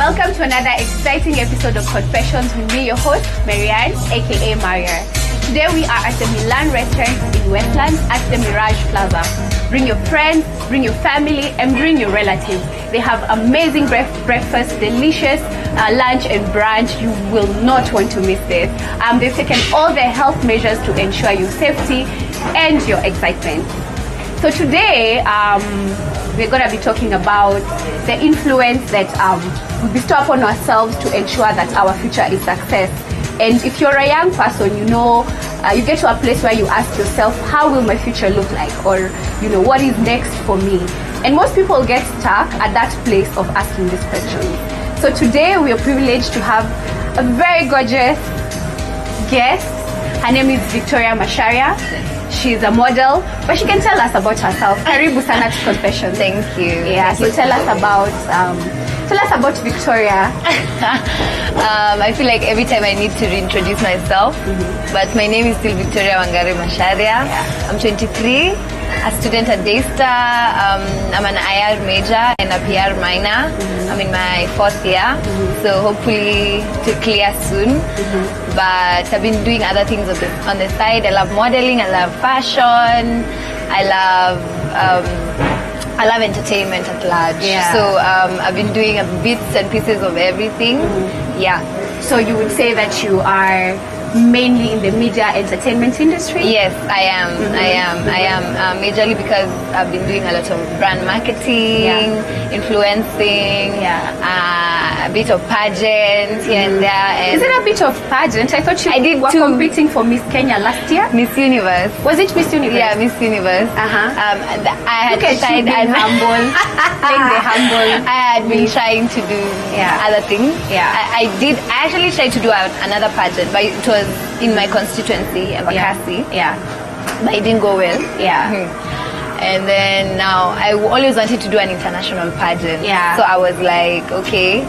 Welcome to another exciting episode of Confessions with me, your host, MARYA, aka MARYA. Today we are at the Milan restaurant in Westland at the Mirage Plaza. Bring your friends, bring your family, and bring your relatives. They have amazing breakfast, delicious lunch and brunch. You will not want to miss this. They've taken all their health measures to ensure your safety and your excitement. So today, we're going to be talking about the influence that we bestow upon ourselves to ensure that our future is success. And if you're a young person, you get to a place where you ask yourself, how will my future look like? Or, what is next for me? And most people get stuck at that place of asking this question. So today, we are privileged to have a very gorgeous guest. Her name is Victoria Macharia. She's a model, but she can tell us about herself. Karibu sana to Confessions. Thank you. Yeah, so tell us about Victoria. I feel like every time I need to reintroduce myself, but my name is still Victoria Macharia. Yeah. I'm 23, a student at Daystar. I'm an IR major and a PR minor. I'm in my 4th year, so hopefully to clear soon. But I've been doing other things on the side. I love modeling, I love fashion, I love entertainment at large. Yeah. So I've been doing bits and pieces of everything. Yeah. So you would say that you are mainly in the media entertainment industry? Yes, I am. I am majorly because I've been doing a lot of brand marketing, influencing, a bit of pageant here and there. And is it a bit of pageant? I thought you were competing for Miss Kenya last year. Miss Universe. Was it Miss Universe? Yeah, Miss Universe. I had tried and humble, playing the humble. I had been trying to do other things. Yeah, I actually tried to do another pageant, but it was in my constituency, Embakasi. Yeah. But it didn't go well. Yeah. And then now I always wanted to do an international pageant. Yeah. So I was like, okay.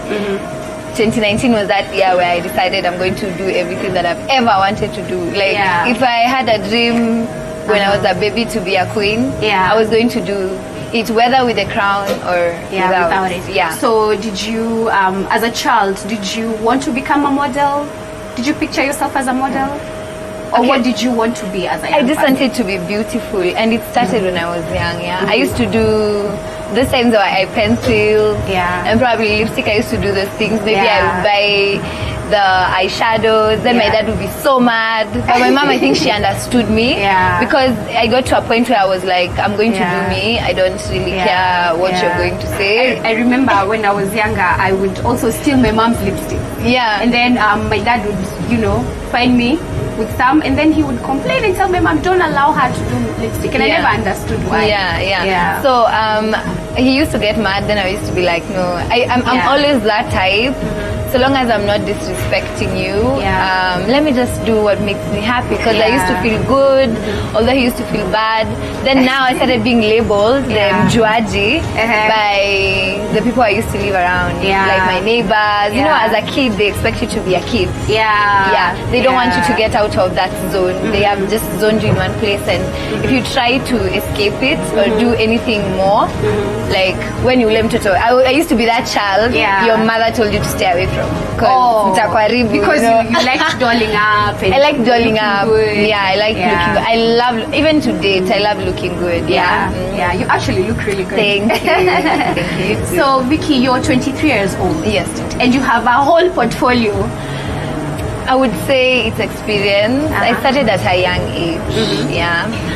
2019 was that year where I decided I'm going to do everything that I've ever wanted to do. Like, if I had a dream when I was a baby to be a queen, I was going to do it, whether with a crown or without it. Yeah. So did you, as a child, did you want to become a model? Did you picture yourself as a model? Or what did you want to be as a young I just wanted to be beautiful, and it started when I was young. I used to do those times where I pencil and probably lipstick. I used to do those things. Maybe I would buy the eyeshadows, then my dad would be so mad. But my mom, I think she understood me because I got to a point where I was like, I'm going to do me. I don't really care what you're going to say. I remember when I was younger, I would also steal my mom's lipstick. Yeah. And then my dad would, find me with some, and then he would complain and tell my mom, don't allow her to do lipstick. And I never understood why. Yeah. So he used to get mad, then I used to be like, no, I'm always that type. So long as I'm not disrespecting you, let me just do what makes me happy. Because I used to feel good, although he used to feel bad. Then now I started being labeled the Mjuaji by the people I used to live around, like my neighbors. As a kid, they expect you to be a kid. They don't want you to get out of that zone. They have just zoned you in one place, and if you try to escape it or do anything more, like when you learn to talk, I used to be that child your mother told you to stay away from. Because you like dolling up. I like dolling up. Good. Yeah, I like looking good. I love, even to date, I love looking good. Yeah, you actually look really good. Thank you. Thank you. So, Vicky, you're 23 years old. Yes. And you have a whole portfolio. I would say it's experience. I started at a young age.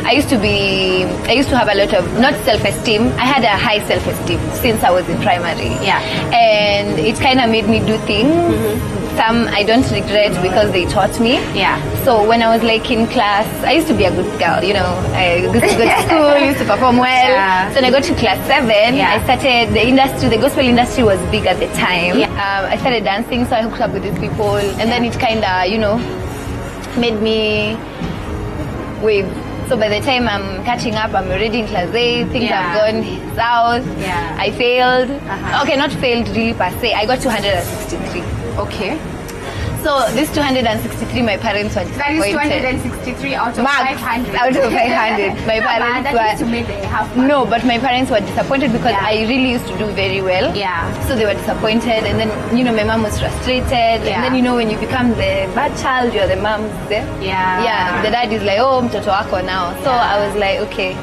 I used to have a lot of, not self-esteem. I had a high self-esteem since I was in primary. And it kind of made me do things. Some I don't regret because they taught me. So when I was like in class, I used to be a good girl, I used to go to school, used to perform well. So when I got to class 7, I started, the gospel industry was big at the time. I started dancing, so I hooked up with these people. And then it kind of, made me wave. So by the time I'm catching up, I'm already in class 8, things have gone south. I failed. Okay, not failed really per se. I got 263. Okay. So this 263, my parents were That disappointed. is 263 out of Max, 500. out of 500. My parents that were to make the half mark. no, but my parents were disappointed because Yeah. I really used to do very well. Yeah. So they were disappointed, and then my mom was frustrated, Yeah. and then when you become the bad child, you're the mom's. Yeah. The dad is like, oh, mtoto wako now. So Yeah. I was like, okay.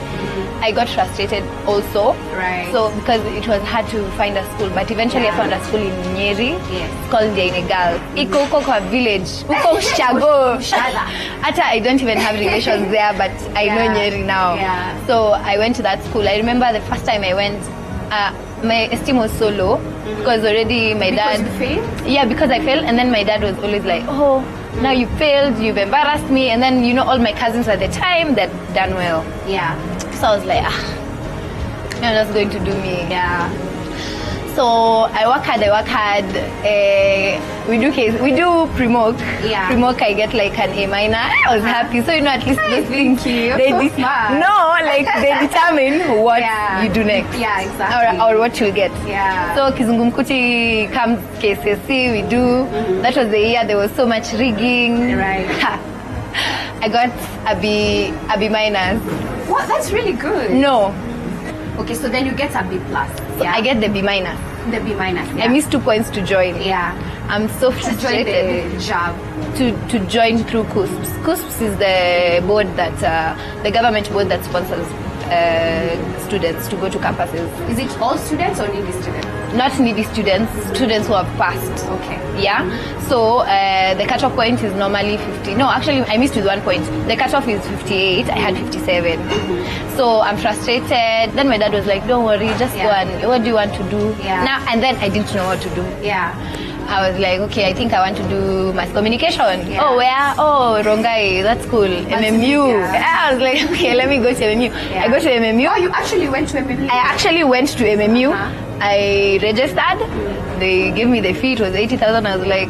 I got frustrated also. Right. So because it was hard to find a school, but eventually I found a school in Nyeri. Yes. It's called Jaine Girls. Iko huko kwa village. Huko Ushago. Ata I don't even have relations there, but I know Nyeri now. Yeah. So I went to that school. I remember the first time I went, my esteem was so low because already my Because dad. you failed? Yeah, because I failed, and then my dad was always like, oh, now you failed, you've embarrassed me, and then all my cousins at the time that done well. Yeah. So I was like, you're just going to do me. Yeah. So I work hard. We do pre-mock. Yeah. Pre-mock, I get like an A minor. I was happy. So at least those things you. they So smart. no, like they determine what Yeah. you do next. Yeah, exactly. Or what you'll get. Yeah. So Kizungumkuti comes KCSE, we do. That was the year there was so much rigging. Right. I got a B minus. What? That's really good. No, Okay, so then you get a B plus. Yeah. I get the B minus. the B minus. Yeah. I missed 2 points to join. Yeah. I'm so To join frustrated the job. to join through CUSPS. CUSPS is the board that the government board that sponsors students to go to campuses. Is it all students or needy students? Not needy students, students who have passed. Okay. Yeah. So the cutoff point is normally 50. No, actually, I missed with 1 point. The cutoff is 58. I had 57. So I'm frustrated. Then my dad was like, "Don't worry, just go and what do you want to do?" Yeah. Now and then I didn't know what to do. Yeah. I was like, okay, I think I want to do mass communication. Yeah. Oh, where? Oh, Rongai, that's cool. MMU. Yeah. I was like, okay, let me go to MMU. Yeah. I go to MMU. Oh, you actually went to MMU? I actually went to MMU. Uh-huh. I registered. They gave me the fee. It was 80,000. I was like,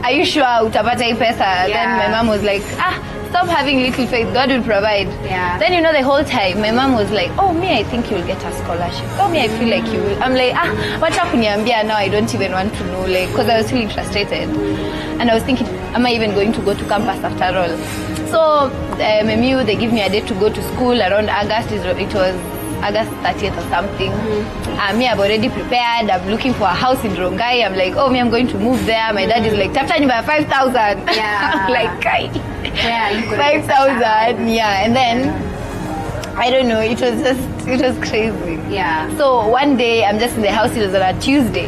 are you sure utapata hii pesa? Then my mom was like, stop having little faith. God will provide. Yeah. Then the whole time my mom was like, oh, me, I think you'll get a scholarship. Oh, me, I feel like you will. I'm like, wacha kuniambia now. I don't even want to know, like, because I was feeling frustrated, and I was thinking, am I even going to go to campus after all? So MMU, they give me a date to go to school around August. It was August 30th or something. Me, I've already prepared. I'm looking for a house in Rongai. I'm like, oh, me, I'm going to move there. My dad is like, tap by 5,000. Yeah. I'm like, kai. Yeah, you could 5,000. Yeah, and then I don't know. It was crazy. Yeah. So one day I'm just in the house. It was on a Tuesday.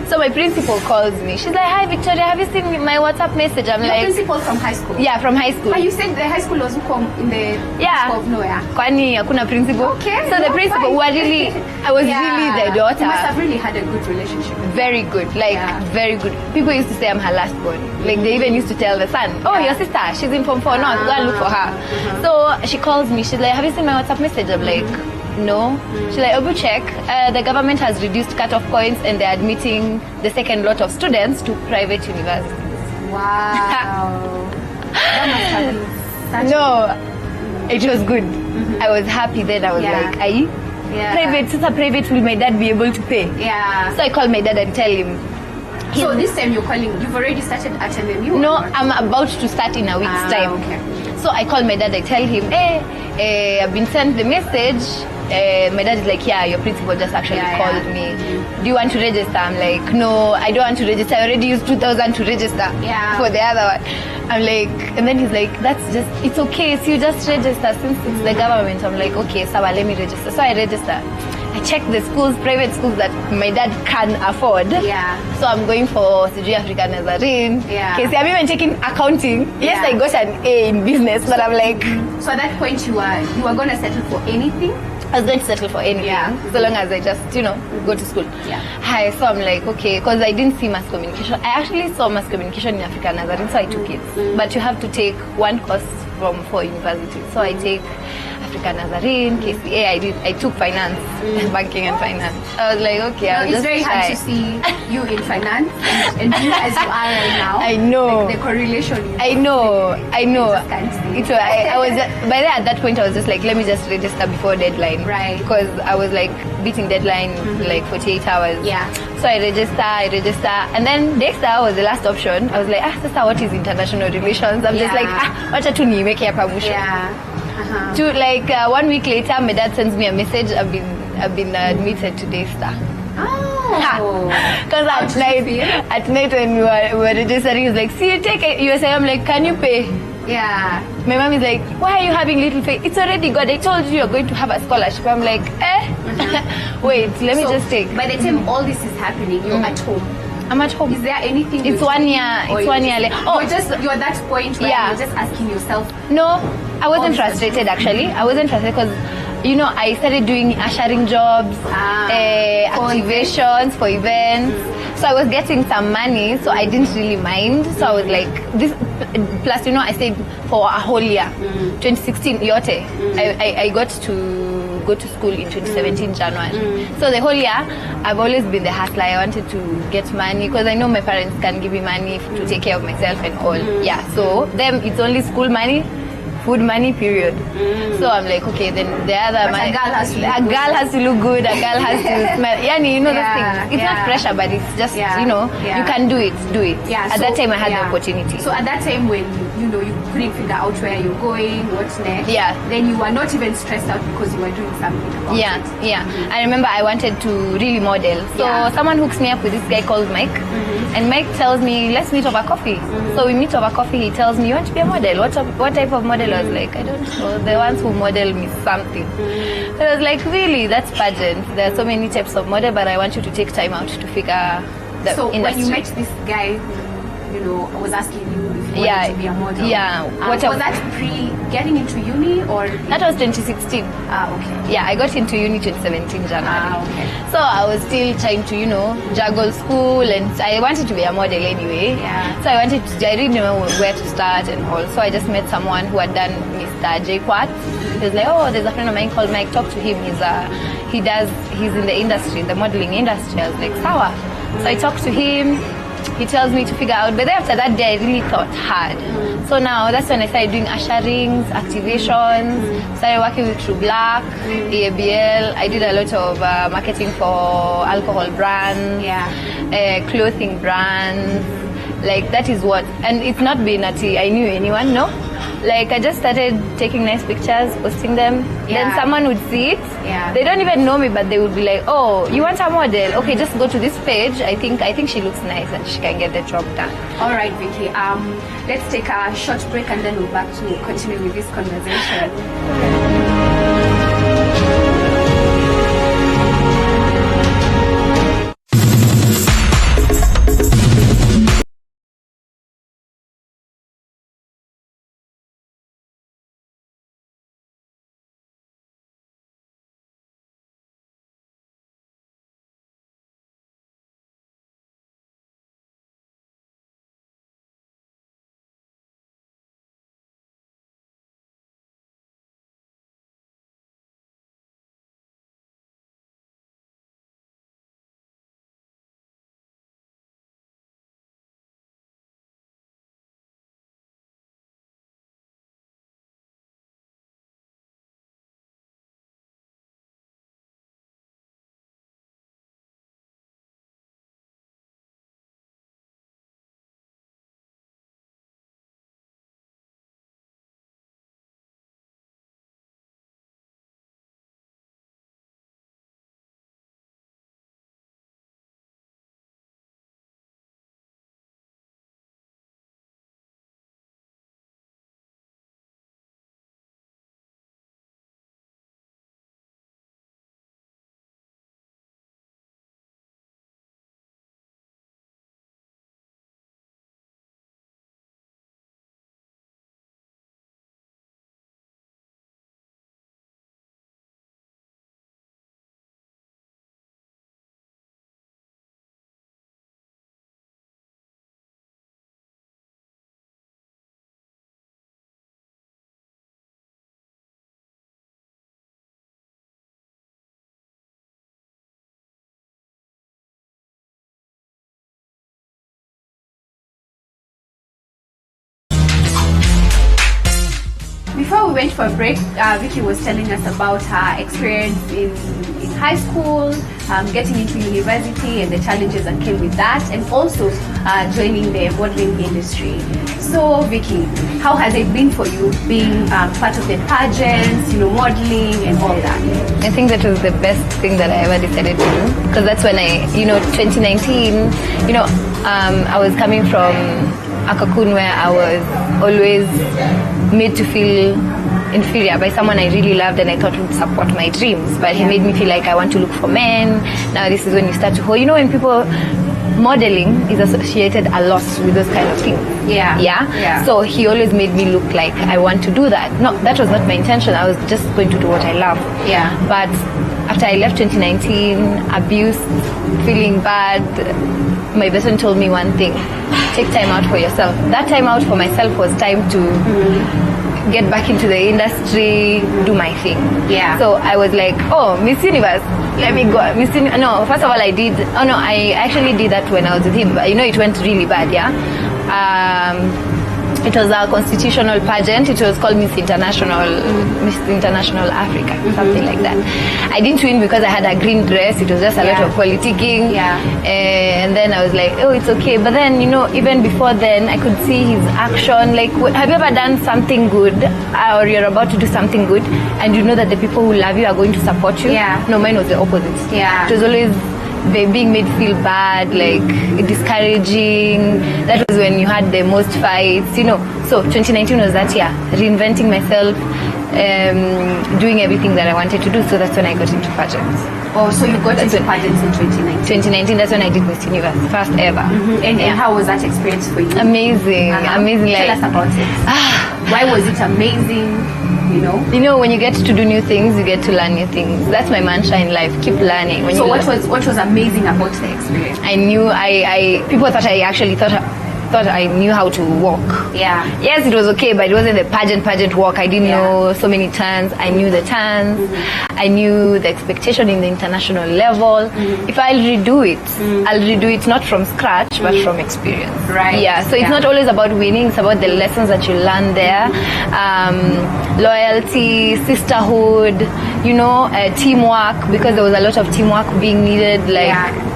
So my principal calls me. She's like, "Hi, Victoria. Have you seen my WhatsApp message?" I'm Your like, principal from high school? "Yeah, from high school." But you said the high school was in the Yeah. of nowhere. Kwani hakuna principal? Okay. So the principal who I was really the daughter. You must have really had a good relationship. Very good, like very good. People used to say I'm her last born. Like they even used to tell the son, "Oh, your sister, she's in Form 4 now. Go and look for her." So she calls me. She's like, "Have you seen my WhatsApp message?" I'm like, "No." She's like, "Oh, check. The government has reduced cutoff points and they're admitting the second lot of students to private universities." Wow. That must have been such No, it was good. I was happy then. I was like, "Aye, private. Since a private, will my dad be able to pay?" Yeah. So I called my dad and tell him. So this time you've already started at MMU? No, I'm about to start in a week's time. Okay. So I call my dad, I tell him, I've been sent the message. My dad is like, yeah, your principal just actually called me. Do you want to register? I'm like, no, I don't want to register. I already used 2,000 to register for the other one. I'm like, and then he's like, it's okay. So you just register since it's the government. I'm like, okay, so let me register. So I register. I check the schools, private schools that my dad can afford. Yeah. So I'm going for Sijui African Nazarene. Yeah. Okay, I'm even checking accounting. Yes, I got an A in business, but I'm like, so at that point you were going to settle for anything? I was going to settle for anything, so long as I just, go to school. Yeah. Hi, so I'm like, okay, because I didn't see mass communication. I actually saw mass communication in African Nazarene, so I took it. But you have to take one course from 4 universities. So I take Africa Nazarene, KCA. I took finance, banking and finance. I was like, okay, I'll it's just very hard try. to see you in finance and you as you are right now. I know. Like the correlation. I know. just can't see. It's I was by then at that point I was just like, let me just register before deadline. Right. Because I was like beating deadline like 48 hours. Yeah. So I register, and then Dexter was the last option. I was like, sister, what is international relations? I'm just like, wacha tu niweke hapa mwisho. Yeah. To like 1 week later, my dad sends me a message. I've been admitted to Dexter. Oh. Because at night when we were registering, he was like, see, you take it. You say, I'm like, can you pay? Yeah. My mom is like, why are you having little faith? It's already God. I told you you're going to have a scholarship. I'm like, wait, let me just take. By the time all this is happening, you're at home. I'm at home. Is there anything? It's 1 year. It's 1 year left. Oh, you're at that point where you're just asking yourself. No, I wasn't frustrated actually. I wasn't frustrated because, you know, I started doing ushering jobs, activations for events. So I was getting some money, so I didn't really mind. So I was like, this. Plus, you know, I stayed for a whole year. 2016, Yote. I got to go to school in 2017 January. So the whole year, I've always been the hustler. I wanted to get money because I know my parents can give me money to take care of myself and all. Yeah. So them, it's only school money, food money, period. So I'm like, okay, then the other money. A girl has to look good. A girl has to smell. Yani, you know the thing. It's not pressure, but it's just, you know, you can do it. Do it. Yeah. At that time, I had the opportunity. So at that time when you couldn't figure out where you're going, what's next. Yeah. Then you were not even stressed out because you were doing something about it. Yeah. I remember I wanted to really model. So someone hooks me up with this guy called Mike. And Mike tells me, let's meet over coffee. So we meet over coffee. He tells me, you want to be a model? What type of model? I was like, I don't know. The ones who model me something. So I was like, really? That's pageant. There are so many types of model, but I want you to take time out to figure the so industry. When you met this guy who, was asking you if you wanted to be a model. Yeah. Was that pre getting into uni or? That was 2016. Okay. Yeah, I got into uni 2017 January. Okay. So I was still trying to, juggle school, and I wanted to be a model anyway. Yeah. So I didn't know where to start and all. So I just met someone who had done Mr. J Quat. He was like, oh, there's a friend of mine called Mike. Talk to him. He's in the industry, the modeling industry. I was like, sawa. So I talked to him. He tells me to figure out, but then after that day I really thought hard. So now that's when I started doing usherings, activations, started working with True Black, ABL. I did a lot of marketing for alcohol brands, clothing brands. Like that is what, and it's not been that I knew anyone, no. Like I just started taking nice pictures, posting them. Then someone would see it. Yeah. They don't even know me, but they would be like, "Oh, you want a model? Okay, just go to this page. I think she looks nice and she can get the job done." All right, Vicky. Let's take a short break and then we'll back to continue with this conversation. before we went for a break, Vicky was telling us about her experience in high school, getting into university and the challenges that came with that, and also joining the modeling industry. So Vicky, how has it been for you being part of the pageants, modeling and all that? I think that was the best thing that I ever decided to do, because that's when 2019, I was coming from a cocoon where I was always made to feel inferior by someone I really loved and I thought would support my dreams, but he made me feel like I want to look for men. Now this is when you start to when people, modeling is associated a lot with those kind of things. Yeah. So he always made me look like I want to do that. No, that was not my intention. I was just going to do what I love. Yeah. But after I left 2019, abused, feeling bad, my best friend told me one thing: take time out for yourself. That time out for myself was time to get back into the industry, do my thing. Yeah. So I was like, oh, Miss Universe, let me go. No, first of all, I actually did that when I was with him, but it went really bad, yeah. It was a constitutional pageant. It was called Miss International Africa, something like that. I didn't win because I had a green dress. It was just a lot of politicking. Yeah. And then I was like, oh, it's okay. But then, even before then, I could see his action. Like, have you ever done something good, or you're about to do something good, and you know that the people who love you are going to support you? Yeah. No, mine was the opposite. Yeah. It was always being made feel bad, like discouraging. That was when you had the most fights, So 2019 was that year, reinventing myself, doing everything that I wanted to do. So that's when I got into pageants. Oh, so you got into pageants in 2019? 2019, that's when I did Miss Universe, first ever. And how was that experience for you? Amazing, amazing. Tell us about it. Why was it amazing? When you get to do new things, you get to learn new things. That's my mantra in life: keep learning. So what was amazing about the experience? I knew people thought I actually thought I knew how to walk. Yeah. Yes, it was okay, but it wasn't the pageant walk. I didn't know so many turns. I knew the turns. I knew the expectation in the international level. If I'll redo it not from scratch, but from experience. Right. Yeah. So it's not always about winning. It's about the lessons that you learn there. Loyalty, sisterhood, teamwork, because there was a lot of teamwork being needed,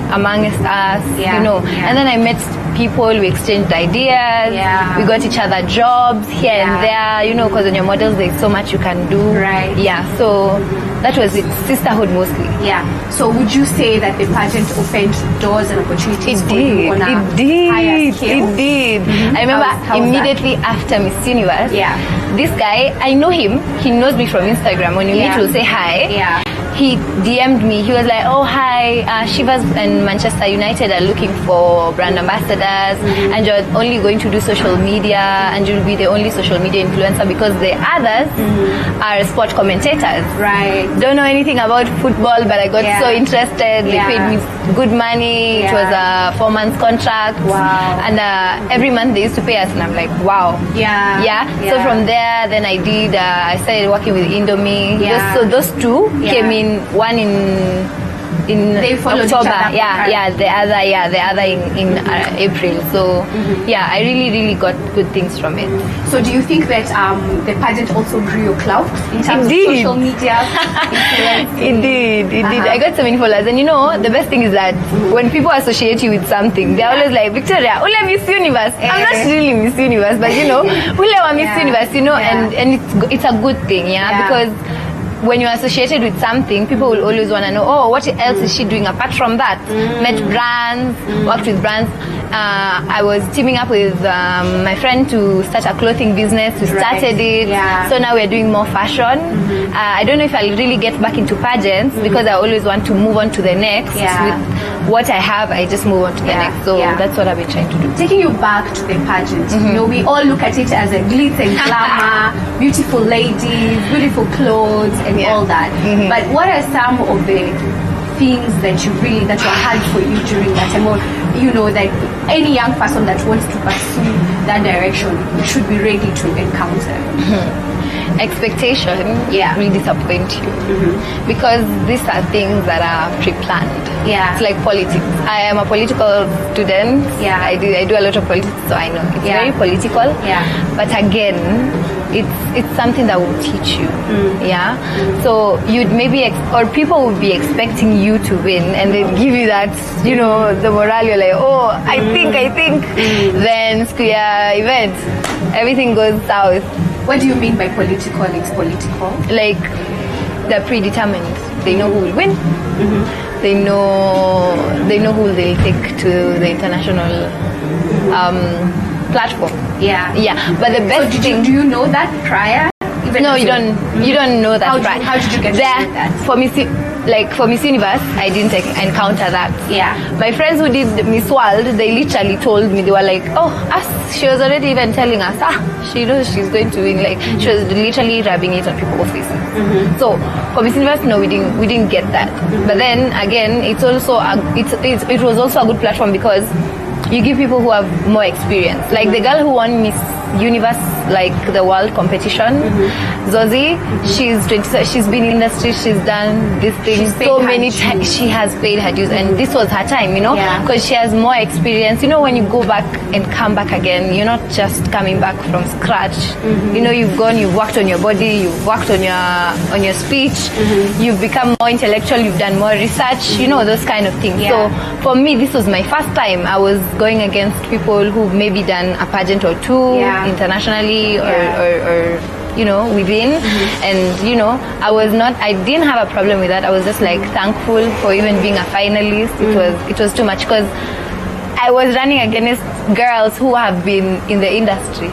amongst us, And then I met people, we exchanged ideas, we got each other jobs here and there, because when you're models there's so much you can do. Right. Yeah, so that was it, sisterhood mostly. Yeah. So would you say that the pageant opened doors and opportunities for you on a higher scale? It did. I remember immediately after Miss Universe, this guy, I know him, he knows me from Instagram. When you meet, we'll say hi. Yeah. He DM'd me. He was like, oh, hi, Shivas and Manchester United are looking for brand ambassadors, and you're only going to do social media, and you'll be the only social media influencer because the others are sport commentators. Right. Don't know anything about football, but I got so interested. They paid me good money. It was a 4-month contract. Wow. And every month they used to pay us, and I'm like, wow. Yeah. So from there, then I started working with Indomie. Yeah. So those two came in. One in October, the other in April. So I really got good things from it. So do you think that the pageant also grew your clout in terms of social media influence? It did. I got so many followers, and the best thing is that when people associate you with something, they're always like, Victoria, ule Miss Universe. I'm not really Miss Universe, but ule wa Miss Universe, and it's a good thing, because when you're associated with something, people will always want to know, oh, what else is she doing apart from that? Met brands, worked with brands. I was teaming up with my friend to start a clothing business. We started it. So now we're doing more fashion. I don't know if I'll really get back into pageants because I always want to move on to the next. With what I have, I just move on to the next. So that's what I've been trying to do. Taking you back to the pageant, we all look at it as a glitz and glamour, beautiful ladies, beautiful clothes, and all that. But what are some of the things that were hard for you during that time, or that any young person that wants to pursue that direction should be ready to encounter? Expectation will disappoint you because these are things that are pre-planned. It's like politics. I am a political student. I do a lot of politics, so I know it's very political. but again, it's something that will teach you. Yeah. So you'd maybe or people would be expecting you to win, and they'd give you that, you know, the morale. You're like, oh, I think. Then square event, everything goes south. What do you mean by political? It's political. Like, they're predetermined. They know who will win. They know who they'll take to the international platform. Yeah. But the best thing. Do you know that prior? No, you don't. You don't know that prior. How did you get to know that? For Miss Universe, I didn't encounter that. Yeah. My friends who did Miss World, they literally told me, they were like, oh, she was already even telling us, she knows she's going to win. Like, she was literally rubbing it on people's faces. So for Miss Universe, no, we didn't get that. But then again, it's also it was also a good platform because you give people who have more experience. Like the girl who won Miss Universe, like the world competition, Zozie, she's been in industry, she's done this thing so many times. She has paid her dues, and this was her time, you know, because she has more experience. You know, when you go back and come back again, you're not just coming back from scratch. You know, you've worked on your body, you've worked on your speech, you've become more intellectual, you've done more research, you know, those kind of things. So for me, this was my first time. I was going against people who maybe done a pageant or two internationally or you know, within. And you know, I didn't have a problem with that. I was just like thankful for even being a finalist. It was too much because I was running against girls who have been in the industry.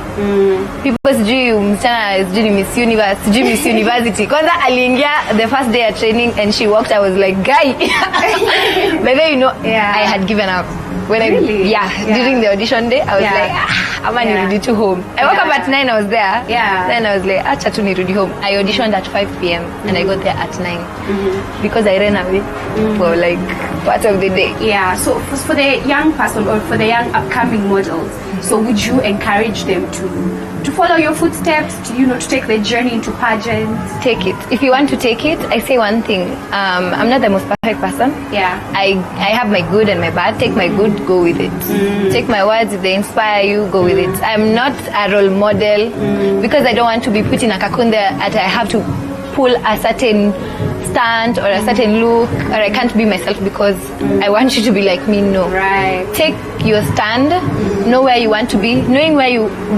People sijui msichana sijui Miss Universe, sijui Miss University. Kwanza aliingia the first day of training and she walked, I was like, guy. But then, you know, I had given up. When during the audition day, I was like, I'm nirudi to home. I woke up at 9, I was there. Then I was like, acha tu nirudi home. I auditioned at 5 p.m. and I got there at 9 because I ran away for like part of the day. Yeah. So for the young person or for the young upcoming models, so would you encourage them to follow your footsteps, to take the journey into pageants? Take it. If you want to take it, I say one thing. I'm not the most perfect person. I have my good and my bad. Take my good, go with it. Take my words, if they inspire you, go with it. I'm not a role model because I don't want to be put in a cocoon there that I have to pull a certain stand or a certain look, or I can't be myself because I want you to be like me. No. Take your stand, know where you want to be. Knowing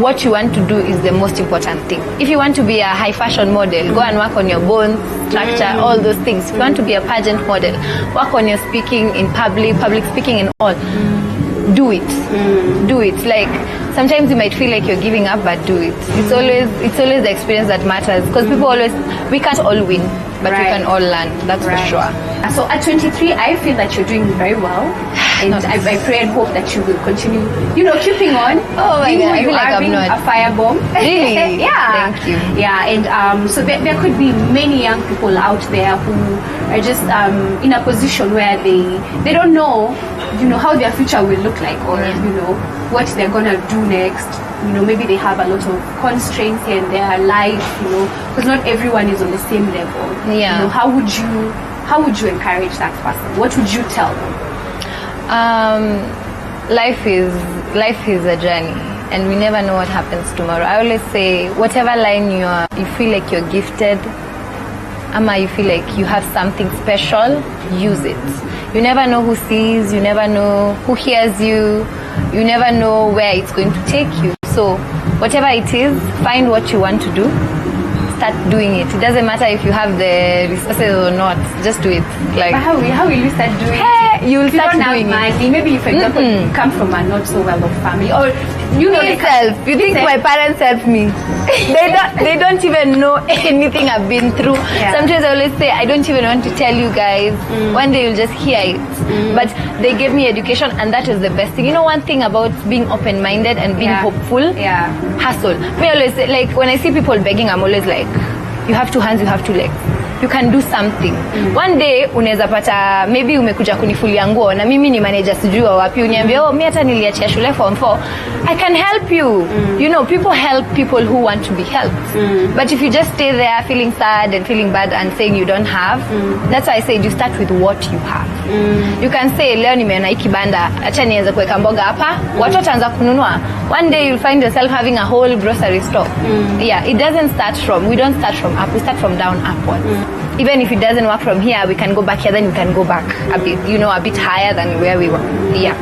what you want to do is the most important thing. If you want to be a high fashion model, go and work on your bones, structure, all those things. If you want to be a pageant model, work on your speaking in public speaking and all. Do it. Do it. Like, sometimes you might feel like you're giving up, but do it. It's always the experience that matters, because we can't all win, but we can all learn. That's for sure. So at 23, I feel that you're doing very well, and I pray and hope that you will continue, keeping on. Oh my God, I feel like I'm not a firebomb. Really? Thank you. And so there could be many young people out there who are just in a position where they don't know, how their future will look like, or what they're gonna do next. Maybe they have a lot of constraints in their life, because not everyone is on the same level. How would you encourage that person? What would you tell them? Life is a journey, and we never know what happens tomorrow. I always say, whatever line you feel like you're gifted, you feel like you have something special, use it. You never know who sees, you never know who hears you, you never know where it's going to take you. So whatever it is, find what you want to do, start doing it. It doesn't matter if you have the resources or not, just do it. Like, but how will you start doing it? You will start doing it. Maybe, for example, you come from a not so well-off family, or you think my parents helped me? They don't even know anything I've been through. Sometimes I always say, I don't even want to tell you guys. One day you'll just hear it. But they gave me education, and that is the best thing. One thing about being open-minded and being hopeful, hustle. Me always say, like, when I see people begging, I'm always like, you have 2 hands, you have 2 legs. You can do something. One day unaweza pata, maybe umekuja kunifulia nguo na mimi ni manager sijui wapi, uniambia mimi hata niliachia shule form 4. I can help you. People help people who want to be helped. But if you just stay there feeling sad and feeling bad and saying you don't have, that's why I said you start with what you have. You can say leo nimeona hii kibanda, acha nianze kuweka mboga hapa, watu wataanza kununua. One day you'll find yourself having a whole grocery store. Yeah, it doesn't start from, we don't start from up, we start from down upwards. Even if it doesn't work from here, we can go back here, then we can go back a bit, a bit higher than where we were. Yeah.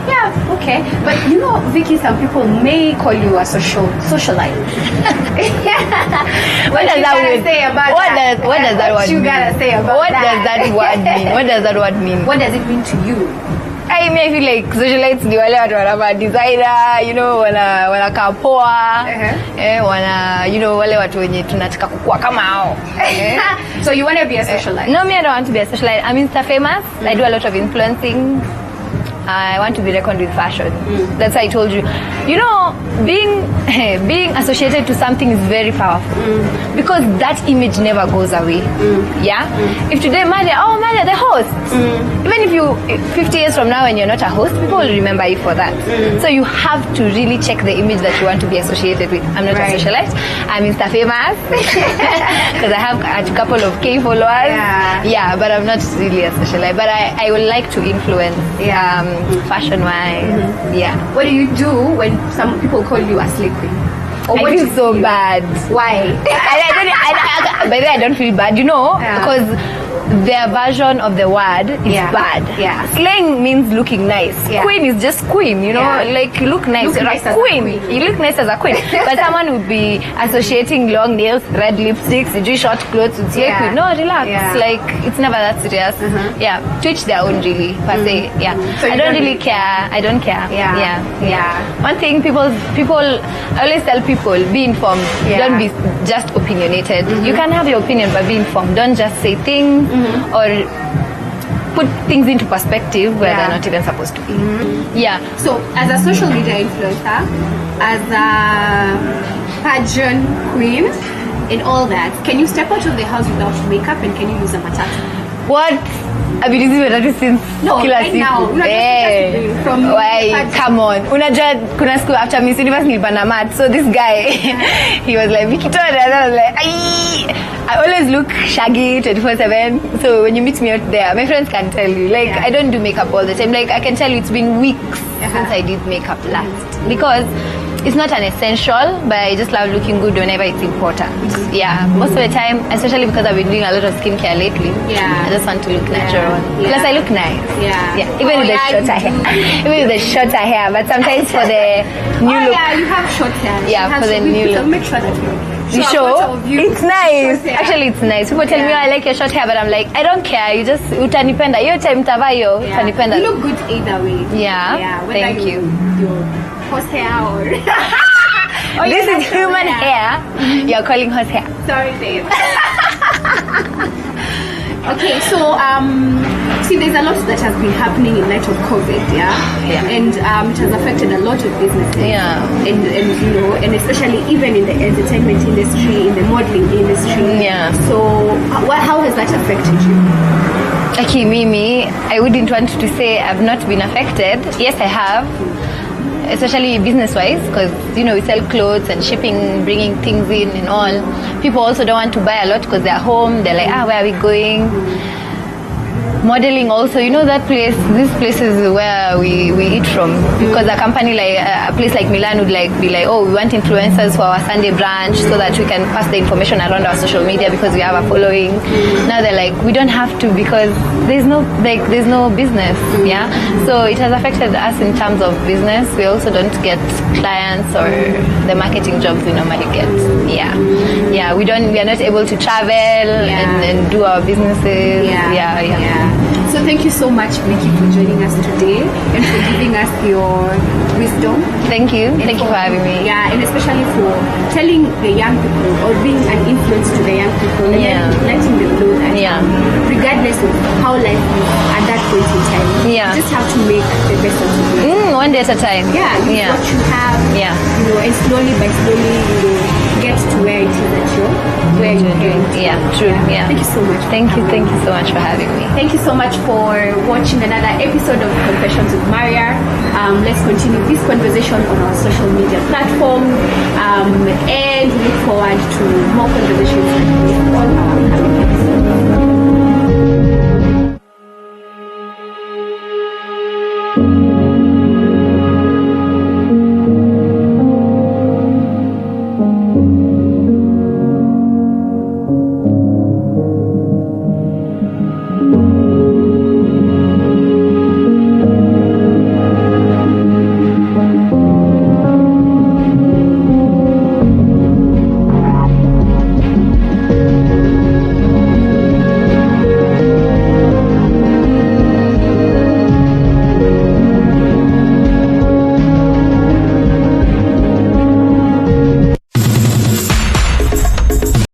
Yeah, okay. But Vicky, some people may call you a socialite. What does that word say about that? What does that word mean? You gotta say about what that. Does that word mean? What does that word mean? What does it mean to you? I feel like socialites ni wale watu wana designer, wana poa, wale watu wenye tunataka kukua kama hao. So you want to be a socialite? No, me I don't want to be a socialite. I'm Insta famous. I do a lot of influencing. I want to be reckoned with fashion. That's why I told you. Being associated to something is very powerful because that image never goes away. Yeah. If today Maria the host. Even if you 50 years from now and you're not a host, people will remember you for that. So you have to really check the image that you want to be associated with. I'm not a socialite. I'm Insta famous because I have a couple of K followers. Yeah, but I'm not really a socialite. But I would like to influence. Fashion wise. Yeah. What do you do when some people call you a slay queen? I feel so bad. Why? By the way, I don't feel bad, because their version of the word is bad. Yeah. Slaying means looking nice. Yeah. Queen is just queen, like you look nice. You're nice a queen. You look nice as a queen. But someone would be associating long nails, red lipsticks, short clothes with slay queen. No, relax. Yeah. Like it's never that serious. Yeah. To each their own, really, per se. Yeah. So I don't really care. I don't care. Yeah. One thing people I always tell people, be informed. Don't be just opinionated. You can have your opinion, but be informed. Don't just say things or put things into perspective where they're not even supposed to be. Yeah. So as a social media influencer, as a pageant queen, and all that, can you step out of the house without makeup and can you use a matatu? What? I've been using matatu since right now. Why? Come on. Unajua kuna siku after Miss Universe nilipanda mat. So this guy, he was like, Vicky Todd, and I was like, I always look shaggy 24/7. So when you meet me out there, my friends can tell you. Like, I don't do makeup all the time. Like, I can tell you it's been weeks since I did makeup last. Because it's not an essential, but I just love looking good whenever it's important. Yeah, most of the time, especially because I've been doing a lot of skincare lately. I just want to look natural. Plus, I look nice. Even with the shorter hair. Even with the shorter hair, but sometimes for the new look. You have short hair. Yeah, for the new look. So make sure that you show it's nice. Actually, it's nice. People tell me I like your short hair, but I'm like, I don't care. You just utanipenda. Your time tavayo utanipenda. You look good either way. Thank you. Horsehair or this is human hair. You're calling horsehair. Sorry, babe. Okay, so see, there's a lot that has been happening in light of COVID, and it has affected a lot of businesses, and especially even in the entertainment industry, in the modeling industry. So how has that affected you? Okay, Mimi, I wouldn't want to say I've not been affected. Yes, I have. Especially business-wise, because we sell clothes and shipping, bringing things in and all. People also don't want to buy a lot because they're home. They're like, where are we going? Modeling also, that place, these places where we eat from, because a company like a place like Milan would be like, we want influencers for our Sunday brunch so that we can pass the information around our social media because we have a following. Now they're like, we don't have to because there's no business. So it has affected us in terms of business. We also don't get clients or the marketing jobs we normally get. We are not able to travel and do our businesses. So thank you so much, Vicky, for joining us today and for giving us your wisdom. Thank you. Thank you for having me. And especially for telling the young people or being an influence to the young people and letting them know that regardless of how life is at that point in time, you just have to make the best of it. One day at a time. Use what you have. And slowly by slowly, get to where it is that where you're going. True. Thank you so much. Thank you so much for having me. Thank you so much for watching another episode of Confessions with Maria. Let's continue this conversation on our social media platform, and look forward to more conversations with all our